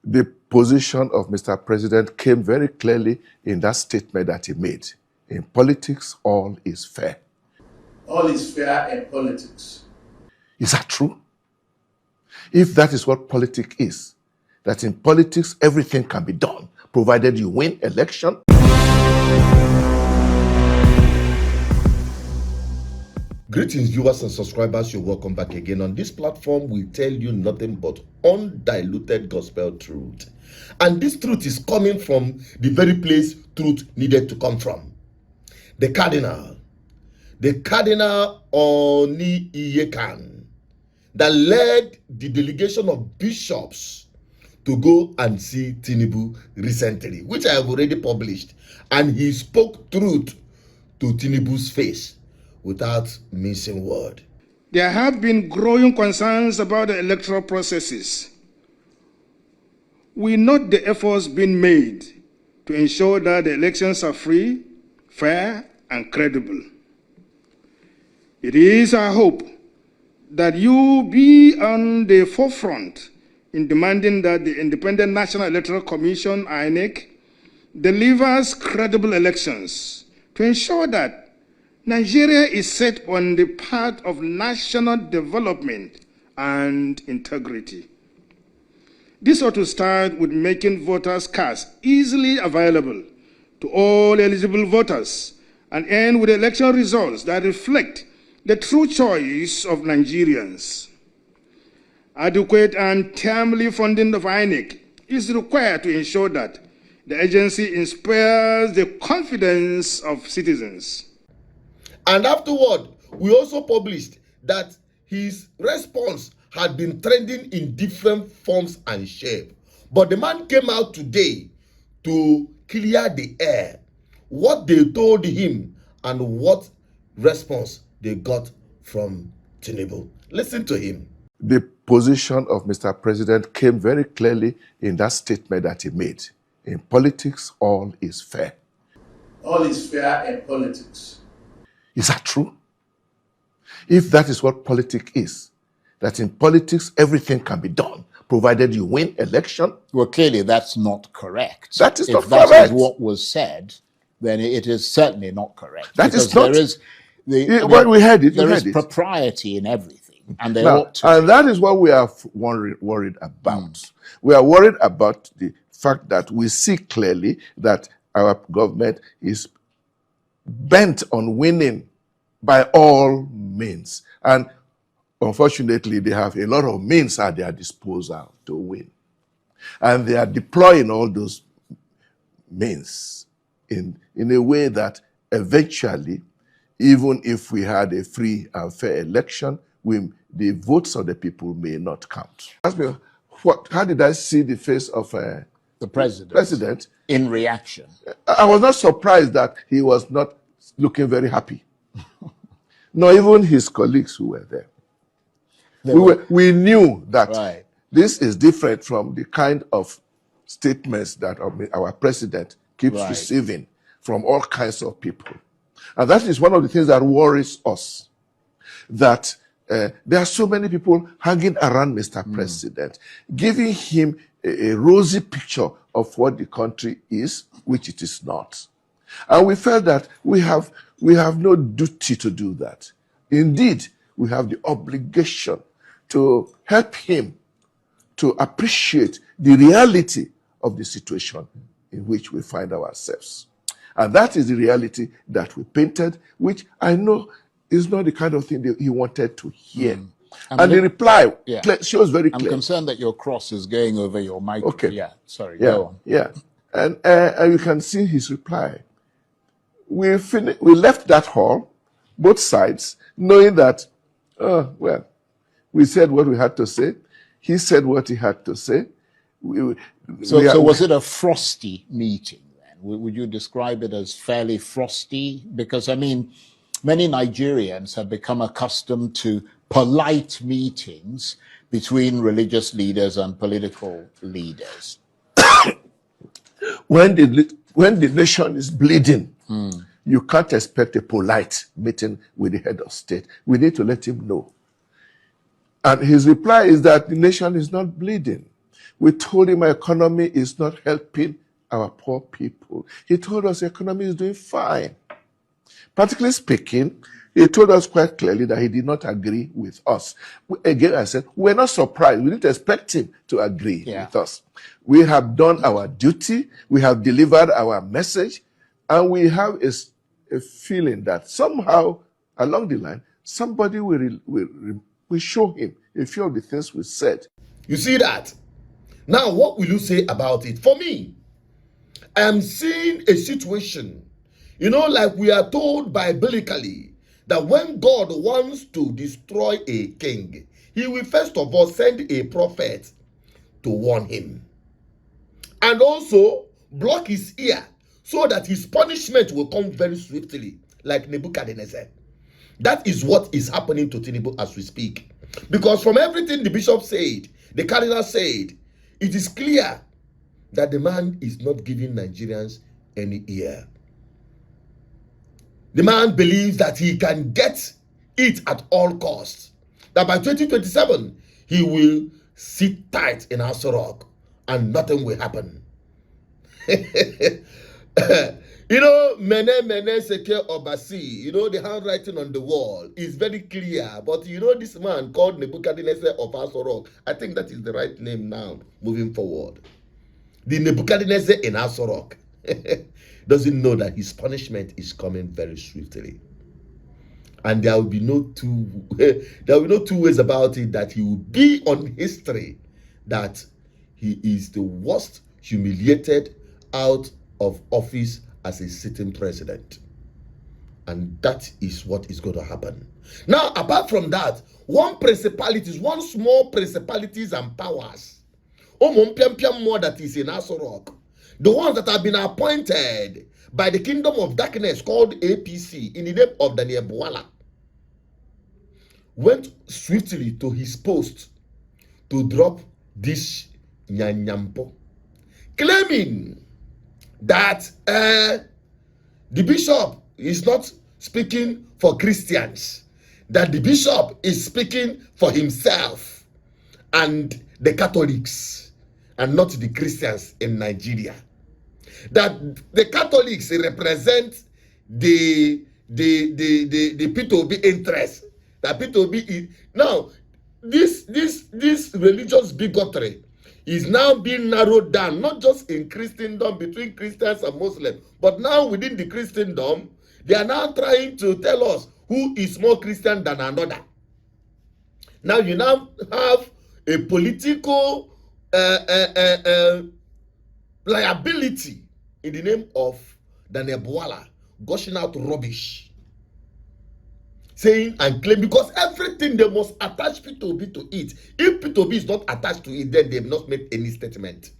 The position of Mr. President came very clearly in that statement that he made. In politics, all is fair. All is fair in politics. Is that true? If that is what politics is, that in politics everything can be done, provided you win election. Greetings, viewers and subscribers. You're welcome back again. On this platform, we tell you nothing but undiluted gospel truth. And this truth is coming from the very place truth needed to come from. The Cardinal Onaiyekan, that led the delegation of bishops to go and see Tinubu recently, which I have already published. And he spoke truth to Tinubu's face without missing word. There have been growing concerns about the electoral processes. We note the efforts being made to ensure that the elections are free, fair, and credible. It is our hope that you be on the forefront in demanding that the Independent National Electoral Commission, INEC, delivers credible elections to ensure that Nigeria is set on the path of national development and integrity. This ought to start with making voters' cards easily available to all eligible voters and end with election results that reflect the true choice of Nigerians. Adequate and timely funding of INEC is required to ensure that the agency inspires the confidence of citizens. And afterward, we also published that his response had been trending in different forms and shape. But the man came out today to clear the air, what they told him and what response they got from Tinubu. Listen to him. The position of Mr. President came very clearly in that statement that he made. In politics, all is fair. All is fair in politics. Is that true? If that is what politics is, that in politics everything can be done, provided you win election. Well, clearly that's not correct. That is not correct. If that is what was said, then it is certainly not correct. That is not. There is we heard it. There is propriety in everything, and they ought to. And that is what we are worried about. We are worried about the fact that we see clearly that our government is bent on winning by all means. And unfortunately, they have a lot of means at their disposal to win. And they are deploying all those means in a way that eventually, even if we had a free and fair election, the votes of the people may not count. Ask me, how did I see the face of the president in reaction? I was not surprised that he was not looking very happy. Not even his colleagues who were there. We knew that this is different from the kind of statements that our president keeps receiving from all kinds of people. And that is one of the things that worries us, that there are so many people hanging around Mr. President, giving him a rosy picture of what the country is, which it is not. And we felt that we have no duty to do that. Indeed, we have the obligation to help him to appreciate the reality of the situation in which we find ourselves. And that is the reality that we painted, which I know is not the kind of thing that he wanted to hear. And the reply shows very clear. I'm concerned that your cross is going over your microphone. Okay. Yeah, sorry, go on. Yeah, and you can see his reply. We left that hall, both sides, knowing that, we said what we had to say. He said what he had to say. So was it a frosty meeting then? Would you describe it as fairly frosty? Because, I mean, many Nigerians have become accustomed to polite meetings between religious leaders and political leaders. When the nation is bleeding, you can't expect a polite meeting with the head of state. We need to let him know. And his reply is that the nation is not bleeding. We told him our economy is not helping our poor people. He told us the economy is doing fine. Practically speaking, he told us quite clearly that he did not agree with us. Again, I said, we're not surprised. We didn't expect him to agree with us. We have done our duty. We have delivered our message. And we have a feeling that somehow along the line, somebody will show him a few of the things we said. You see that? Now, what will you say about it? For me, I am seeing a situation, like we are told biblically that when God wants to destroy a king, he will first of all send a prophet to warn him. And also block his ear so that his punishment will come very swiftly, like Nebuchadnezzar. That is what is happening to Tinubu as we speak. Because from everything the bishop said, the cardinal said, it is clear that the man is not giving Nigerians any ear. The man believes that he can get it at all costs. That by 2027, he will sit tight in Aso Rock and nothing will happen. Mene Seke Obasi, the handwriting on the wall is very clear. But this man called Nebuchadnezzar of Aso Rock, I think that is the right name now, moving forward. The Nebuchadnezzar in Aso Rock doesn't know that his punishment is coming very swiftly. And there will be no two ways about it that he will be on history that he is the worst humiliated out of office as a sitting president. And that is what is going to happen. Now, apart from that, one small principalities and powers, more that is in Aso Rock, the ones that have been appointed by the kingdom of darkness called APC in the name of Daniel Bwala, went swiftly to his post to drop this nyanyampo, claiming that the bishop is not speaking for Christians, that the bishop is speaking for himself and the Catholics and not the Christians in Nigeria. That the Catholics represent the P2B interest. That P2B is now this religious bigotry is now being narrowed down, not just in Christendom between Christians and Muslims, but now within the Christendom, they are now trying to tell us who is more Christian than another. Now you now have a political liability in the name of Daniel Bwala gushing out rubbish, saying and claiming, because everything they must attach P2B to it. If P2B is not attached to it, then they have not made any statement.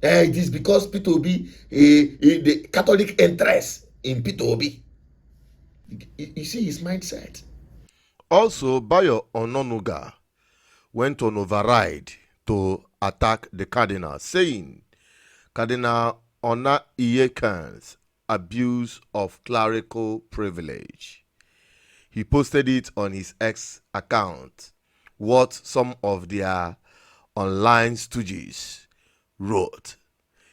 It is because P2B, the Catholic interest in P2B. You see his mindset. Also, Bayo Ononuga went on override to attack the cardinal, saying Cardinal Onaiyekan's abuse of clerical privilege. He posted it on his X account, what some of their online stooges wrote.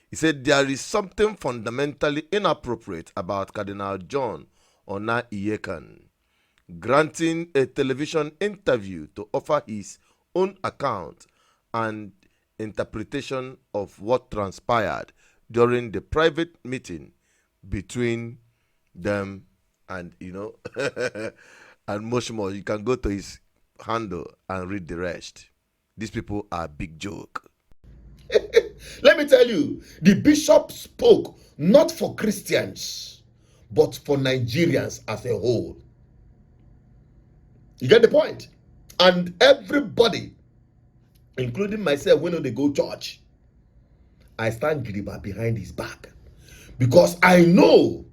He said there is something fundamentally inappropriate about Cardinal John Onaiyekan granting a television interview to offer his own account and interpretation of what transpired during the private meeting between them and, and much more. You can go to his handle and read the rest. These people are a big joke. Let me tell you, the bishop spoke not for Christians, but for Nigerians as a whole. You get the point? And everybody, including myself, when they go church, I stand Griba behind his back. Because I know,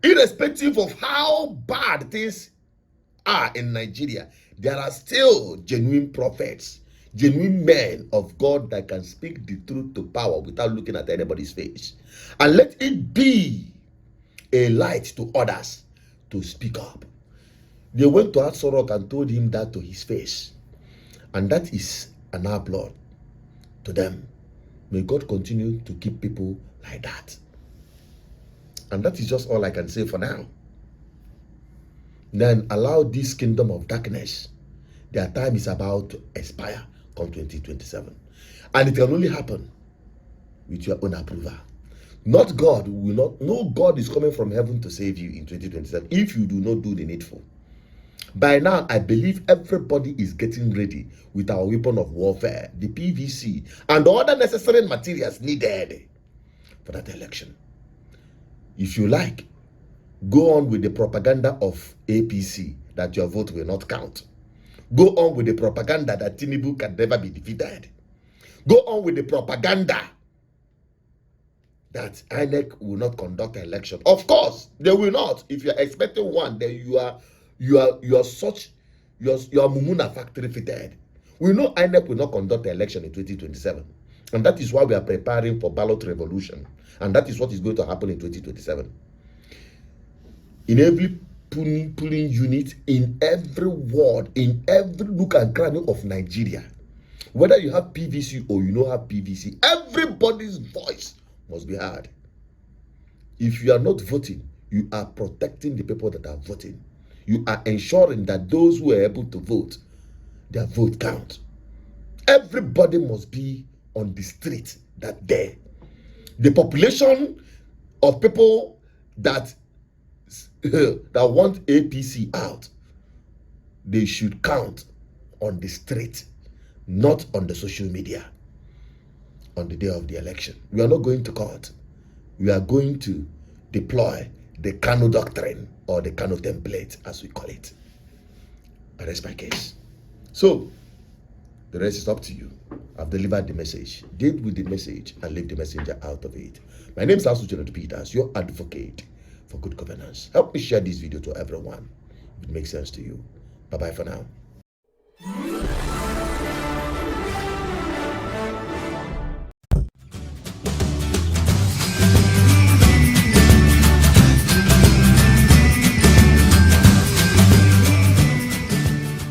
irrespective of how bad things are in Nigeria, there are still genuine prophets, genuine men of God that can speak the truth to power without looking at anybody's face. And let it be a light to others to speak up. They went to Aso Rock and told him that to his face. And that is an blood. to them. May God continue to keep people like that. And that is just all I can say for now. Then allow this kingdom of darkness. Their time is about to expire come 2027. And it can only happen with your own approval. Not God will not, no God is coming from heaven to save you in 2027 if you do not do the needful. By now, I believe everybody is getting ready with our weapon of warfare, the PVC, and the other necessary materials needed for that election. If you like, go on with the propaganda of APC that your vote will not count. Go on with the propaganda that Tinubu can never be defeated. Go on with the propaganda that INEC will not conduct an election. Of course, they will not. If you're expecting one, then you are Mumuna factory fitted. We know INEC will not conduct the election in 2027. And that is why we are preparing for ballot revolution. And that is what is going to happen in 2027. In every polling unit, in every ward, in every nook and cranny of Nigeria, whether you have PVC or you don't have PVC, everybody's voice must be heard. If you are not voting, you are protecting the people that are voting. You are ensuring that those who are able to vote, their vote count. Everybody must be on the street that day. The population of people that want APC out, they should count on the street, not on the social media on the day of the election. We are not going to court. We are going to deploy the Kano doctrine or the Kano template, as we call it. And that's my case. So, the rest is up to you. I've delivered the message. Deal with the message and leave the messenger out of it. My name is Aso Rock, your advocate for good governance. Help me share this video to everyone if it makes sense to you. Bye-bye for now.